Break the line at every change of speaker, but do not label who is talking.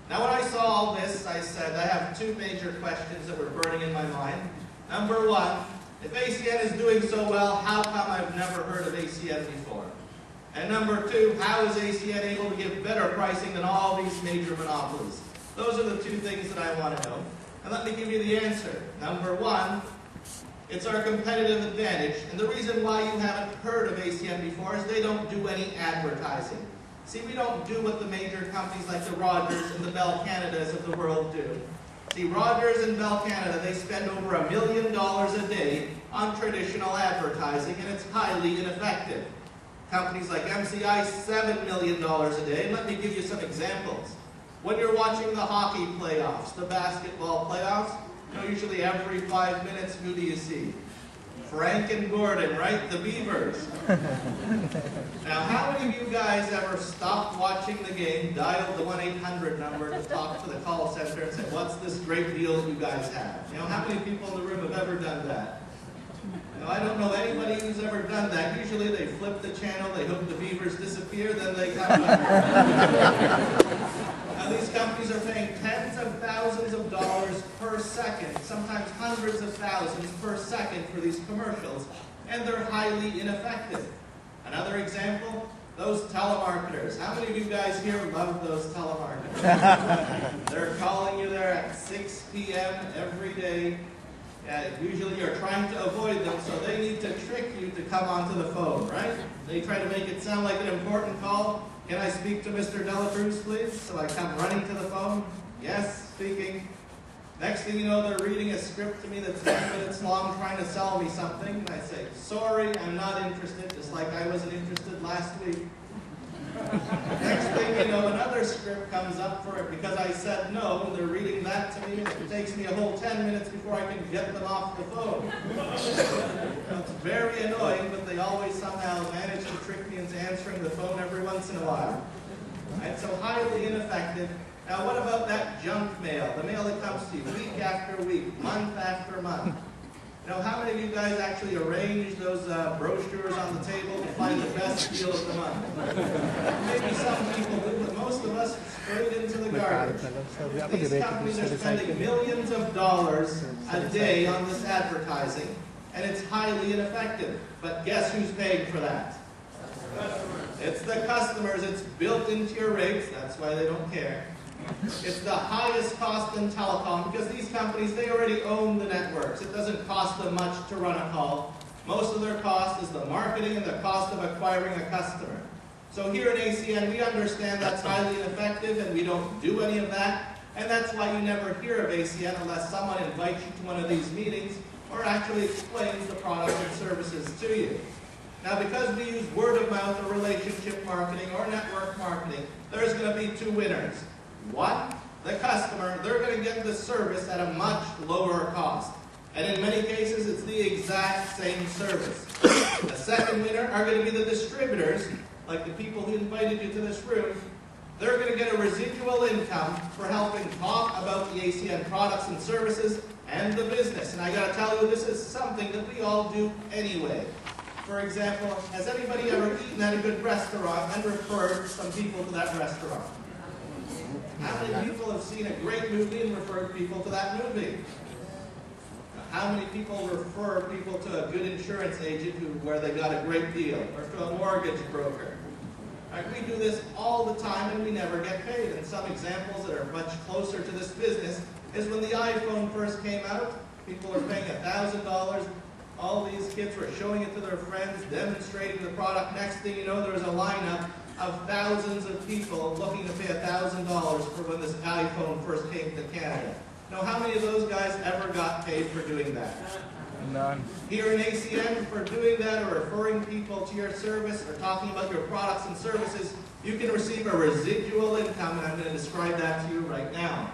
Now when I saw all this, I said, I have two major questions that were burning in my mind. Number one, if ACN is doing so well, how come I've never heard of ACN before? And number two, how is ACN able to give better pricing than all these major monopolies? Those are the two things that I want to know. And let me give you the answer. Number one, it's our competitive advantage. And the reason why you haven't heard of ACN before is they don't do any advertising. See, we don't do what the major companies like the Rogers and the Bell Canadas of the world do. See, Rogers and Bell Canada, they spend over $1 million a day on traditional advertising, and it's highly ineffective. Companies like MCI, $7 million a day. And let me give you some examples. When you're watching the hockey playoffs, the basketball playoffs, usually every 5 minutes, who do you see? Frank and Gordon, right? The Beavers. Now, how many of you guys ever stopped watching the game, dialed the 1-800 number to talk to the call center and said, what's this great deal you guys have? How many people in the room have ever done that? I don't know anybody who's ever done that. Usually they flip the channel, they hope the Beavers disappear, then they come back. Now these companies are paying tens of thousands of dollars per second, sometimes hundreds of thousands per second for these commercials, and they're highly ineffective. Another example, those telemarketers. How many of you guys here love those telemarketers? They're calling you there at 6 p.m. every day. Usually you're trying to avoid them, so they need to trick you to come onto the phone, right? They try to make it sound like an important call. Can I speak to Mr. Delacruz, please? So I come running to the phone. Yes, speaking. Next thing you know, they're reading a script to me that's 10 minutes long, trying to sell me something. And I say, sorry, I'm not interested, just like I wasn't interested last week. Next thing you know, another script comes up for it because I said no, and they're reading that to me. It takes me a whole 10 minutes before I can get them off the phone. It's very annoying, but they always somehow manage to trick me into answering the phone every once in a while. Right? So highly ineffective. Now what about that junk mail, the mail that comes to you week after week, month after month? How many of you guys actually arrange those brochures on the table to find the best deal of the month? Maybe some people do, but most of us straight into the garbage. These companies are spending millions of dollars a day on this advertising, and it's highly ineffective. But guess who's paying for that? It's the customers. It's built into your rates. That's why they don't care. It's the highest cost in telecom because these companies, they already own the networks. It doesn't cost them much to run a call. Most of their cost is the marketing and the cost of acquiring a customer. So here at ACN, we understand that's highly ineffective and we don't do any of that. And that's why you never hear of ACN unless someone invites you to one of these meetings or actually explains the product and services to you. Now, because we use word of mouth or relationship marketing or network marketing, there's going to be two winners. One, the customer, they're going to get the service at a much lower cost. And in many cases, it's the exact same service. The second winner are going to be the distributors, like the people who invited you to this room. They're going to get a residual income for helping talk about the ACN products and services and the business. And I got to tell you, this is something that we all do anyway. For example, has anybody ever eaten at a good restaurant and referred some people to that restaurant? How many people have seen a great movie and referred people to that movie? How many people refer people to a good insurance agent where they got a great deal, or to a mortgage broker? Right, we do this all the time and we never get paid. And some examples that are much closer to this business is when the iPhone first came out, people were paying $1,000. All these kids were showing it to their friends, demonstrating the product. Next thing you know, there was a lineup of thousands of people looking to pay $1,000 for when this iPhone first came to Canada. Now, how many of those guys ever got paid for doing that?
None.
Here in ACN, for doing that or referring people to your service or talking about your products and services, you can receive a residual income, and I'm going to describe that to you right now.